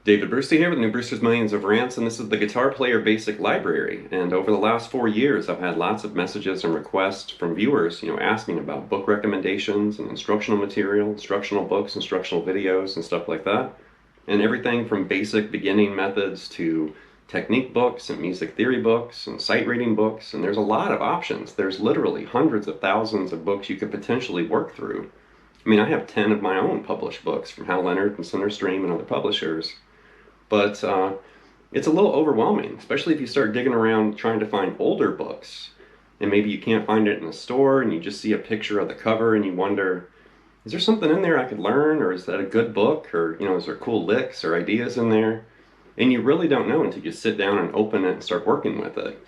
David Brewster here with New Brewster's Millions of Rants, and this is the Guitar Player Basic Library. And over the last 4 years, I've had lots of messages and requests from viewers, asking about book recommendations and instructional material, instructional books, instructional videos, and stuff like that. And everything from basic beginning methods to technique books and music theory books and sight reading books. And there's a lot of options. There's literally hundreds of thousands of books you could potentially work through. I mean, I have 10 of my own published books from Hal Leonard and Centerstream and other publishers. But it's a little overwhelming, especially if you start digging around trying to find older books. And maybe you can't find it in a store and you just see a picture of the cover and you wonder, is there something in there I could learn? Or is that a good book? Or, is there cool licks or ideas in there? And you really don't know until you sit down and open it and start working with it.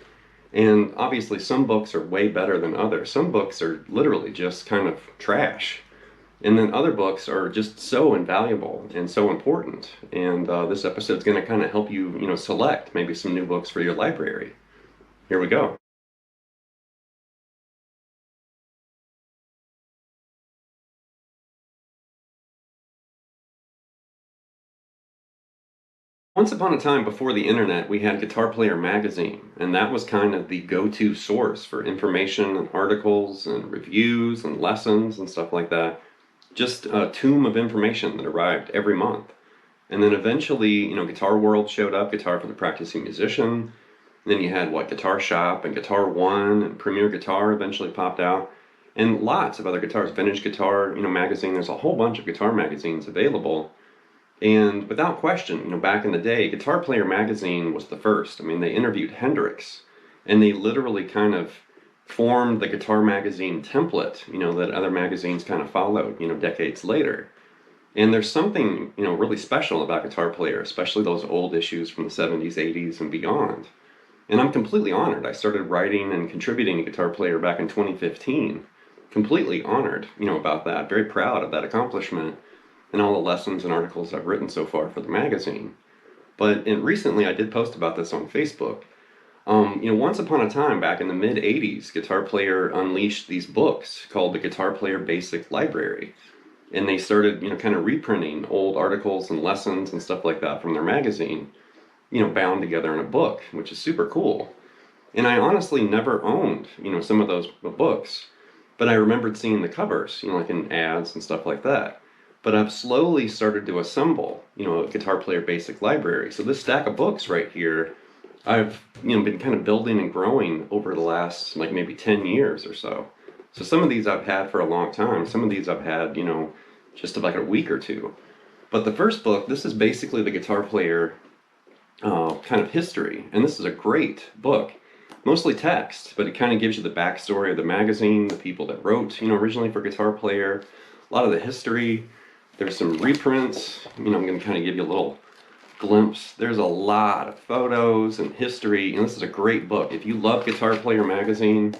And obviously some books are way better than others. Some books are literally just kind of trash. And then other books are just so invaluable and so important. And this episode is going to kind of help you, select maybe some new books for your library. Here we go. Once upon a time before the internet, we had Guitar Player magazine, and that was kind of the go-to source for information and articles and reviews and lessons and stuff like that. Just a tomb of information that arrived every month. And then eventually, Guitar World showed up, Guitar for the Practicing Musician. And then you had, Guitar Shop and Guitar One and Premier Guitar eventually popped out. And lots of other guitars, Vintage Guitar, magazine. There's a whole bunch of guitar magazines available. And without question, back in the day, Guitar Player magazine was the first. I mean, they interviewed Hendrix, and they literally kind of formed the guitar magazine template, that other magazines kind of followed, decades later. And there's something, really special about Guitar Player, especially those old issues from the 70s, 80s, and beyond. And I'm completely honored. I started writing and contributing to Guitar Player back in 2015. Completely honored, about that. Very proud of that accomplishment and all the lessons and articles I've written so far for the magazine. But recently I did post about this on Facebook. Once upon a time, back in the mid-'80s, Guitar Player unleashed these books called the Guitar Player Basic Library. And they started, kind of reprinting old articles and lessons and stuff like that from their magazine, bound together in a book, which is super cool. And I honestly never owned, some of those books, but I remembered seeing the covers, like in ads and stuff like that. But I've slowly started to assemble, a Guitar Player Basic Library. So this stack of books right here, I've been kind of building and growing over the last maybe 10 years or so. So some of these I've had for a long time. Some of these I've had, just like a week or two. But the first book, this is basically the Guitar Player kind of history. And this is a great book. Mostly text, but it kind of gives you the backstory of the magazine, the people that wrote, originally for Guitar Player, a lot of the history. There's some reprints. I'm going to kind of give you a little glimpse. There's a lot of photos and history, and this is a great book. If you love Guitar Player magazine,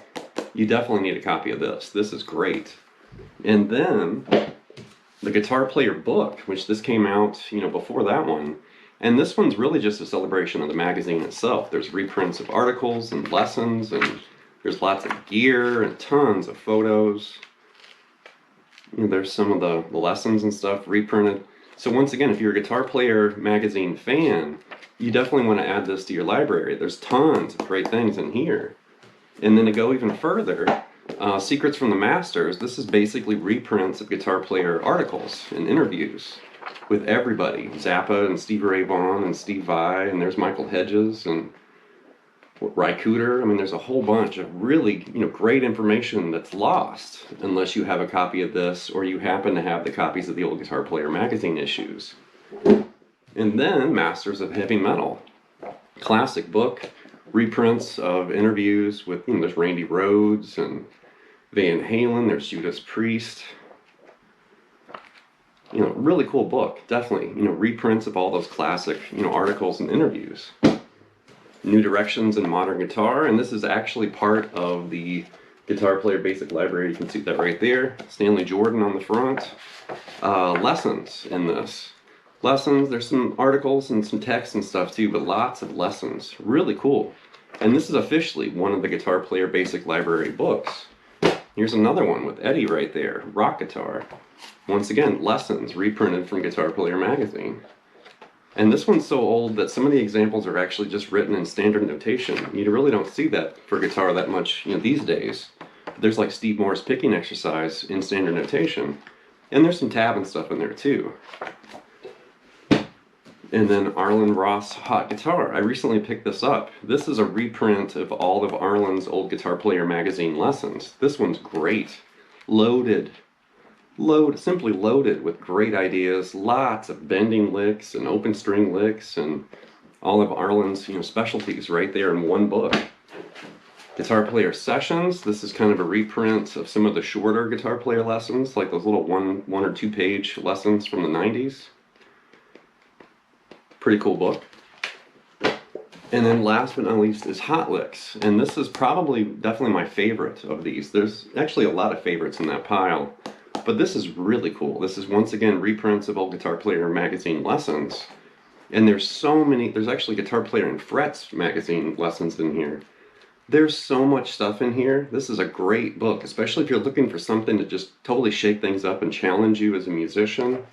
you definitely need a copy of this. This is great. And then the Guitar Player book, which this came out, before that one. And this one's really just a celebration of the magazine itself. There's reprints of articles and lessons, and there's lots of gear and tons of photos. There's some of the lessons and stuff reprinted. So once again, if you're a Guitar Player magazine fan, you definitely want to add this to your library. There's tons of great things in here. And then to go even further, Secrets from the Masters, this is basically reprints of Guitar Player articles and interviews with everybody. Zappa and Stevie Ray Vaughan and Steve Vai, and there's Michael Hedges and Ry Cooder. I mean, there's a whole bunch of really, great information that's lost unless you have a copy of this or you happen to have the copies of the old Guitar Player magazine issues. And then Masters of Heavy Metal. Classic book. Reprints of interviews with, there's Randy Rhoads and Van Halen. There's Judas Priest. Really cool book. Definitely, reprints of all those classic, articles and interviews. New Directions in Modern Guitar, and this is actually part of the Guitar Player Basic Library. You can see that right there. Stanley Jordan on the front. Lessons in this. Lessons, there's some articles and some text and stuff too, but lots of lessons. Really cool. And this is officially one of the Guitar Player Basic Library books. Here's another one with Eddie right there, rock guitar. Once again, lessons reprinted from Guitar Player magazine. And this one's so old that some of the examples are actually just written in standard notation. You really don't see that for guitar that much, these days. But there's like Steve Moore's picking exercise in standard notation. And there's some tab and stuff in there too. And then Arlen Ross Hot Guitar. I recently picked this up. This is a reprint of all of Arlen's old Guitar Player magazine lessons. This one's great. Simply loaded with great ideas, lots of bending licks and open string licks and all of Arlen's specialties right there in one book. Guitar Player Sessions. This is kind of a reprint of some of the shorter guitar player lessons, like those little one or two page lessons from the 90s. Pretty cool book. And then last but not least is Hot Licks, and this is definitely my favorite of these. There's actually a lot of favorites in that pile. But this is really cool. This is once again reprints of old Guitar Player magazine lessons. And there's so many, there's actually Guitar Player and Frets magazine lessons in here. There's so much stuff in here. This is a great book, especially if you're looking for something to just totally shake things up and challenge you as a musician.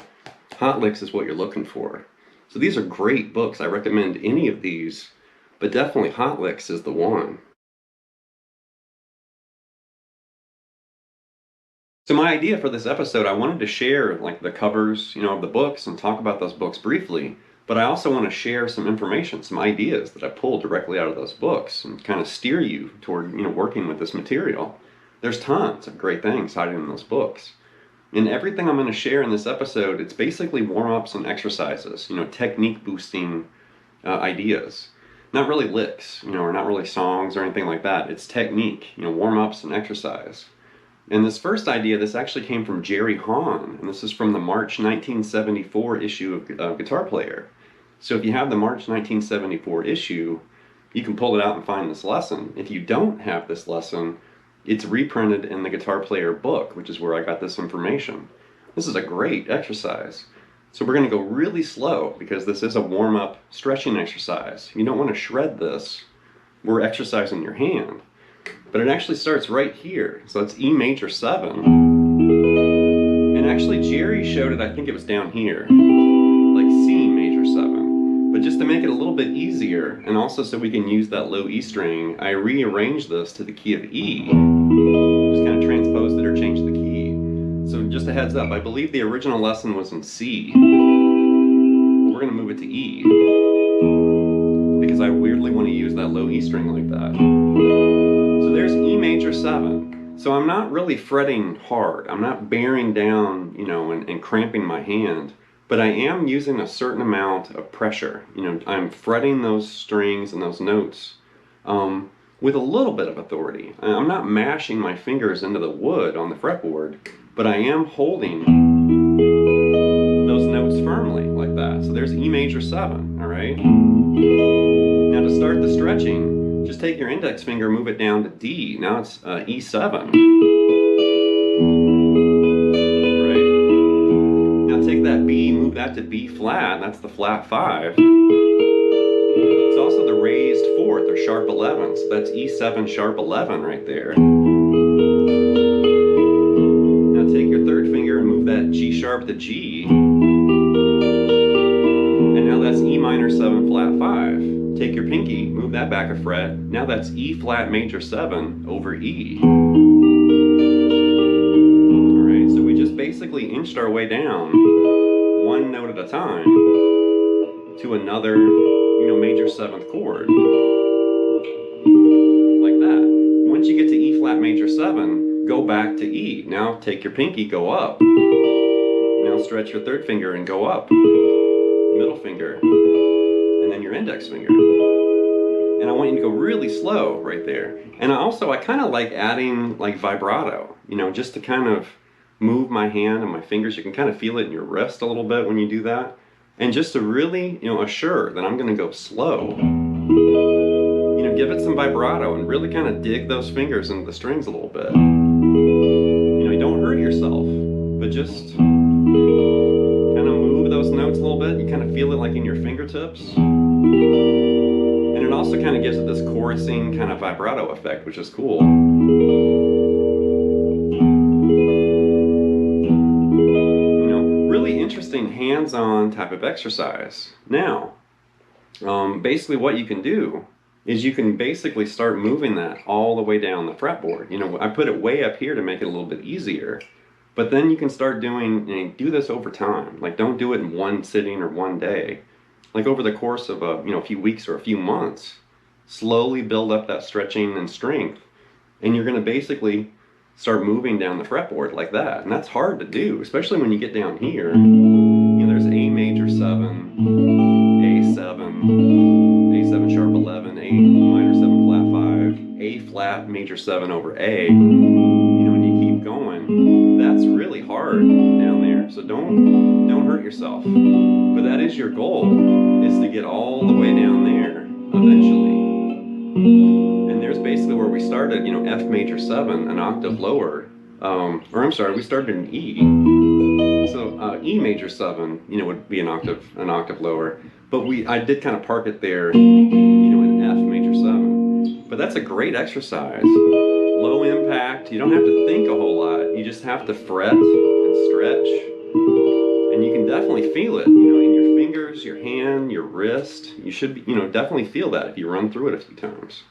Hot Licks is what you're looking for. So these are great books. I recommend any of these, but definitely Hot Licks is the one. So my idea for this episode, I wanted to share like the covers, of the books and talk about those books briefly, but I also want to share some information, some ideas that I pulled directly out of those books and kind of steer you toward, working with this material. There's tons of great things hiding in those books. And everything I'm going to share in this episode, it's basically warm-ups and exercises, technique boosting ideas. Not really licks, or not really songs or anything like that. It's technique, warm-ups and exercise. And this first idea, this actually came from Jerry Hahn, and this is from the March 1974 issue of Guitar Player. So if you have the March 1974 issue, you can pull it out and find this lesson. If you don't have this lesson, it's reprinted in the Guitar Player book, which is where I got this information. This is a great exercise. So we're going to go really slow because this is a warm-up stretching exercise. You don't want to shred this. We're exercising your hand. But it actually starts right here. So it's E major 7. And actually Jerry showed it, I think it was down here, like C major 7. But just to make it a little bit easier, and also so we can use that low E string, I rearranged this to the key of E. Just kind of transposed it or changed the key. So just a heads up, I believe the original lesson was in C. But we're going to move it to E. Because I weirdly want to use that low E string like that. So there's E major 7. So I'm not really fretting hard. I'm not bearing down, and cramping my hand. But I am using a certain amount of pressure. I'm fretting those strings and those notes with a little bit of authority. I'm not mashing my fingers into the wood on the fretboard, but I am holding those notes firmly like that. So there's E major 7, all right? Now to start the stretching, just take your index finger, move it down to D. Now it's E7. Right? Now take that B, move that to B flat. That's the flat 5. It's also the raised 4th or sharp 11. So that's E7 sharp 11 right there. Now take your third finger and move that G sharp to G. And now that's E minor 7 flat 5. Take your pinky, move that back a fret. Now that's E flat major 7 over E. Alright, so we just basically inched our way down one note at a time to another, major 7th chord. Like that. Once you get to E flat major 7, go back to E. Now take your pinky, go up. Now stretch your third finger and go up. Middle finger. And then your index finger. And I want you to go really slow right there. And I kind of like adding like vibrato, just to kind of move my hand and my fingers. You can kind of feel it in your wrist a little bit when you do that. And just to really, assure that I'm going to go slow. Give it some vibrato and really kind of dig those fingers into the strings a little bit. You don't hurt yourself, but just kind of move those notes a little bit. You kind of feel it like in your fingertips. And it also kind of gives it this chorusing kind of vibrato effect, which is cool. Really interesting hands-on type of exercise. Now, basically what you can do is you can basically start moving that all the way down the fretboard. You know, I put it way up here to make it a little bit easier, but then you can start doing, you know, do this over time. Like, don't do it in one sitting or one day. Like, over the course of a few weeks or a few months, slowly build up that stretching and strength, and you're going to basically start moving down the fretboard like that. And that's hard to do, especially when you get down here. You know, there's A major 7, A7, A7 sharp 11, A minor 7 flat 5, A flat major 7 over A. You know, when you keep going, that's really hard down there. So don't hurt yourself. But that is your goal, is to get all the way down there eventually. And there's basically where we started, you know, F major 7, an octave lower. Or I'm sorry, we started in E. So E major 7, you know, would be an octave lower. But I did kind of park it there, you know, in F major 7. But that's a great exercise. Low impact. You don't have to think a whole lot. You just have to fret and stretch. And you can definitely feel it, you know, in your fingers, your hand, your wrist. You should, you know, definitely feel that if you run through it a few times.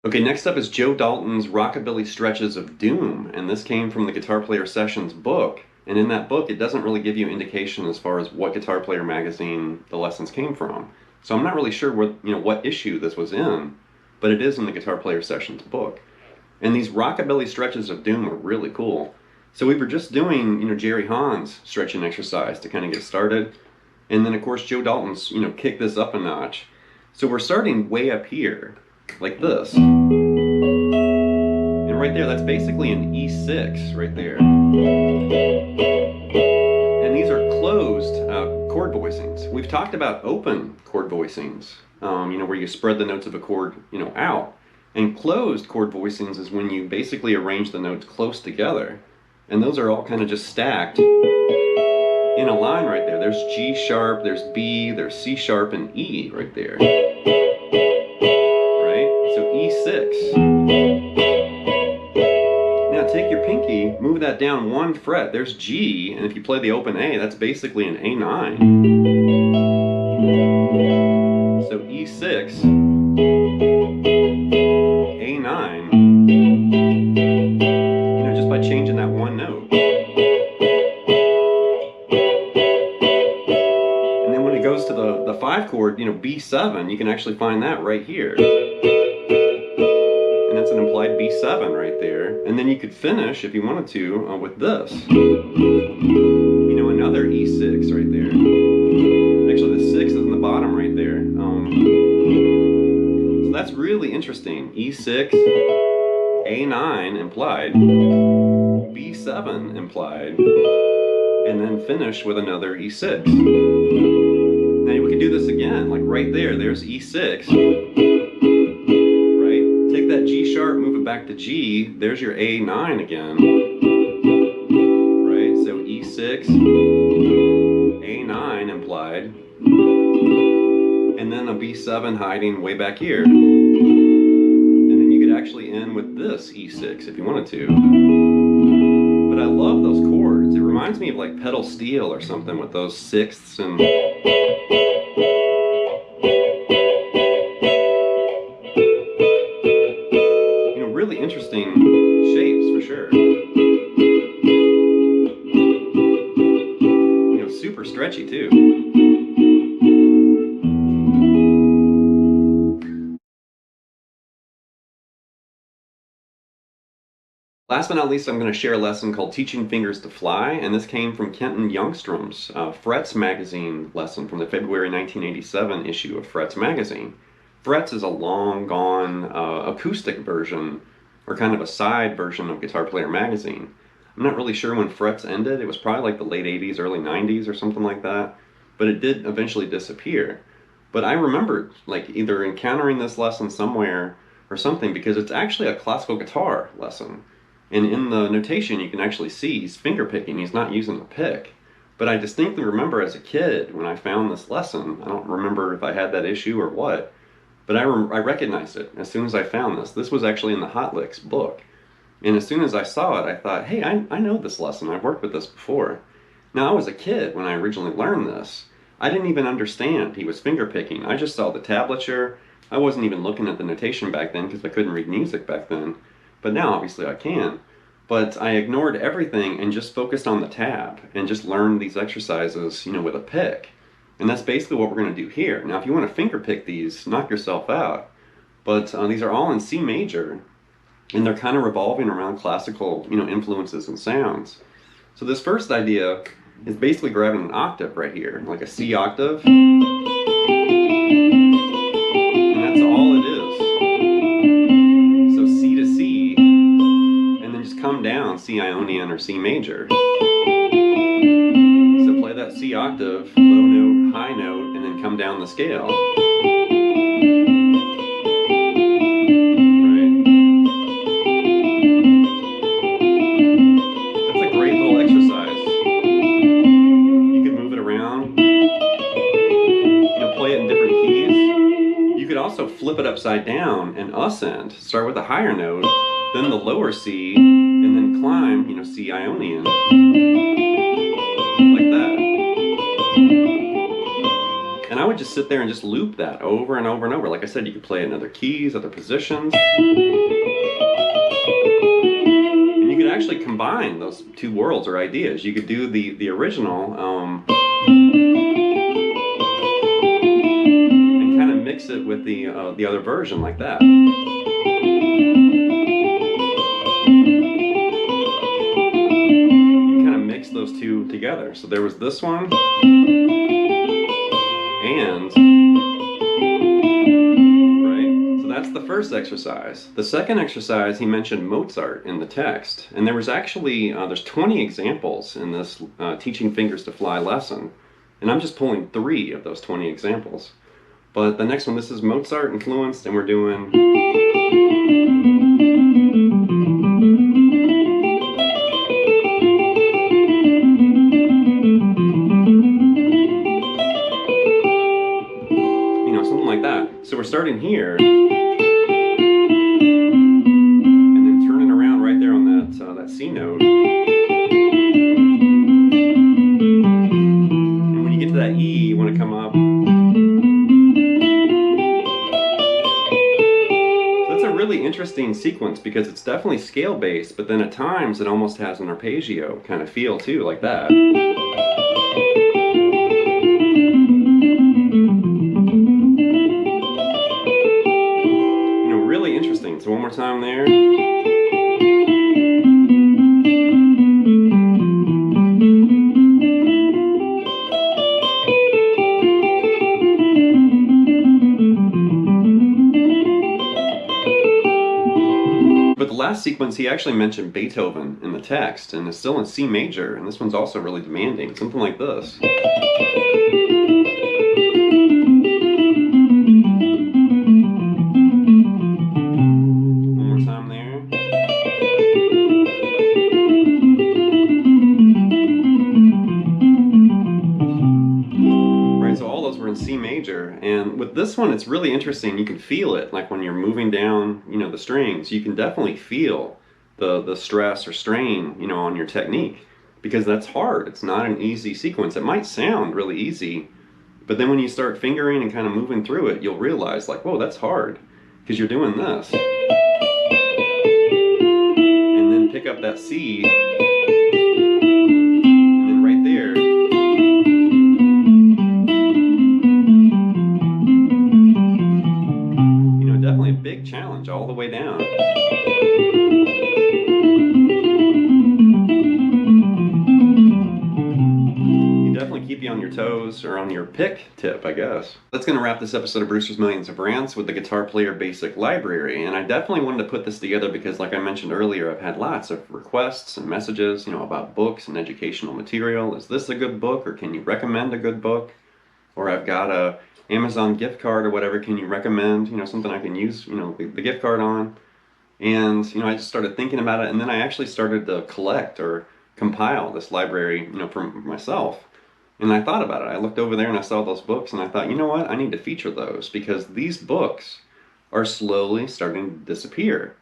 Okay, next up is Joe Dalton's Rockabilly Stretches of Doom, and this came from the Guitar Player Sessions book. And in that book, it doesn't really give you indication as far as what Guitar Player magazine the lessons came from. So I'm not really sure what issue this was in, but it is in the Guitar Player Sessions book. And these Rockabilly Stretches of Doom are really cool. So we were just doing, you know, Jerry Hahn's stretching exercise to kind of get started. And then, of course, Joe Dalton's, you know, kicked this up a notch. So we're starting way up here, like this. And right there, that's basically an E6 right there. And these are closed chord voicings. We've talked about open chord voicings, you know, where you spread the notes of a chord, you know, out. And closed chord voicings is when you basically arrange the notes close together. And those are all kind of just stacked in a line right there. There's G sharp, there's B, there's C sharp, and E right there. Right? So E6. Now take your pinky, move that down one fret. There's G, and if you play the open A, that's basically an A9. So E6. A9, you know, just by changing that one note. And then when it goes to the 5 chord, you know, B7, you can actually find that right here. And that's an implied B7 right there. And then you could finish, if you wanted to, with this. You know, another E6 right there. Actually, the 6 is in the bottom right there. That's really interesting. E6, A9 implied, B7 implied, and then finish with another E6. Now we can do this again, like right there, there's E6, right? Take that G sharp, move it back to G, there's your A9 again, right? So E6, A9 implied, and then a B7 hiding way back here. And then you could actually end with this E6 if you wanted to. But I love those chords. It reminds me of like pedal steel or something with those sixths and... You know, really interesting shapes for sure. You know, super stretchy too. Last but not least, I'm going to share a lesson called Teaching Fingers to Fly, and this came from Kenton Youngstrom's Frets magazine lesson from the February 1987 issue of Frets magazine. Frets is a long gone acoustic version, or kind of a side version of Guitar Player magazine. I'm not really sure when Frets ended. It was probably like the late 80s, early 90s or something like that, but it did eventually disappear. But I remembered like either encountering this lesson somewhere or something, because it's actually a classical guitar lesson. And in the notation, you can actually see he's finger picking. He's not using the pick. But I distinctly remember as a kid when I found this lesson, I don't remember if I had that issue or what, but I recognized it as soon as I found this. This was actually in the Hot Licks book. And as soon as I saw it, I thought, hey, I know this lesson. I've worked with this before. Now, I was a kid when I originally learned this. I didn't even understand he was finger picking. I just saw the tablature. I wasn't even looking at the notation back then because I couldn't read music back then. But now, obviously, I can. But I ignored everything and just focused on the tab and just learned these exercises, with a pick. And that's basically what we're going to do here. Now, if you want to finger pick these, knock yourself out. But these are all in C major, and they're kind of revolving around classical, influences and sounds. So this first idea is basically grabbing an octave right here, like a C octave. And that's all it is. So C to C, and then just come down C Ionian or C major. So play that C octave, low note, high note, and then come down the scale. Also flip it upside down and ascend. Start with a higher note, then the lower C, and then climb, C Ionian. Like that. And I would just sit there and just loop that over and over and over. Like I said, you could play it in other keys, other positions. And you could actually combine those two worlds or ideas. You could do the original, mix it with the other version like that. You kind of mix those two together. So there was this one, and right. So that's the first exercise. The second exercise, he mentioned Mozart in the text, and there was actually there's 20 examples in this teaching fingers to fly lesson, and I'm just pulling 3 of those 20 examples. But the next one, this is Mozart influenced, and we're doing. Something like that. So we're starting here, and then turning around right there on that C note. And when you get to that E, you want to come up. Really interesting sequence because it's definitely scale based, but then at times it almost has an arpeggio kind of feel too, like that. Really interesting. So one more time there. But the last sequence, he actually mentioned Beethoven in the text, and it's still in C major, and this one's also really demanding, something like this. One more time there. Right, so all those were in C major, and with this one, it's really interesting. You can feel it, like when you're moving down, the strings, you can definitely feel the stress or strain, on your technique, because that's hard. It's not an easy sequence. It might sound really easy, but then when you start fingering and kind of moving through it, you'll realize, like, whoa, that's hard, because you're doing this. And then pick up that C, and then right there, definitely a big challenge all the way down. You definitely keep you on your toes, or on your pick tip, I guess. That's going to wrap this episode of Brewster's Millions of Rants with the Guitar Player Basic Library, and I definitely wanted to put this together because, like I mentioned earlier, I've had lots of requests and messages, about books and educational material. Is this a good book, or can you recommend a good book? Or I've got a Amazon gift card or whatever, can you recommend, something I can use, the gift card on? And, I just started thinking about it, and then I actually started to collect or compile this library, for myself. And I thought about it. I looked over there and I saw those books, and I thought, you know what, I need to feature those, because these books are slowly starting to disappear.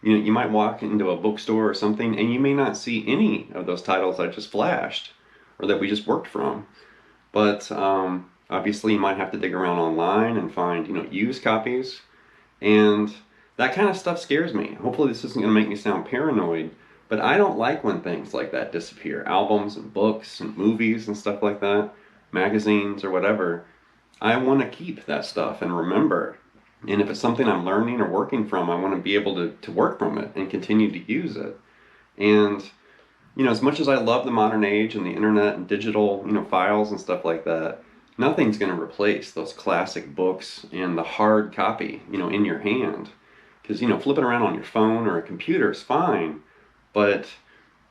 You might walk into a bookstore or something, and you may not see any of those titles I just flashed or that we just worked from. But obviously, you might have to dig around online and find, used copies. And that kind of stuff scares me. Hopefully, this isn't going to make me sound paranoid, but I don't like when things like that disappear. Albums and books and movies and stuff like that, magazines or whatever. I want to keep that stuff and remember. And if it's something I'm learning or working from, I want to be able to work from it and continue to use it. And, as much as I love the modern age and the internet and digital, files and stuff like that, nothing's going to replace those classic books and the hard copy, in your hand. Because, flipping around on your phone or a computer is fine, but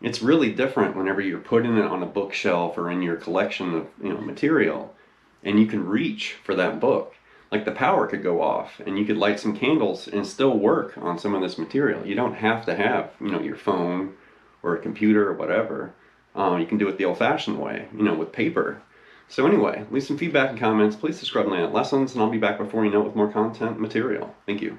it's really different whenever you're putting it on a bookshelf or in your collection of, material, and you can reach for that book. Like the power could go off and you could light some candles and still work on some of this material. You don't have to have, your phone or a computer or whatever. You can do it the old-fashioned way, with paper. So anyway, leave some feedback and comments. Please subscribe to Lessons, and I'll be back before you know it with more content and material. Thank you.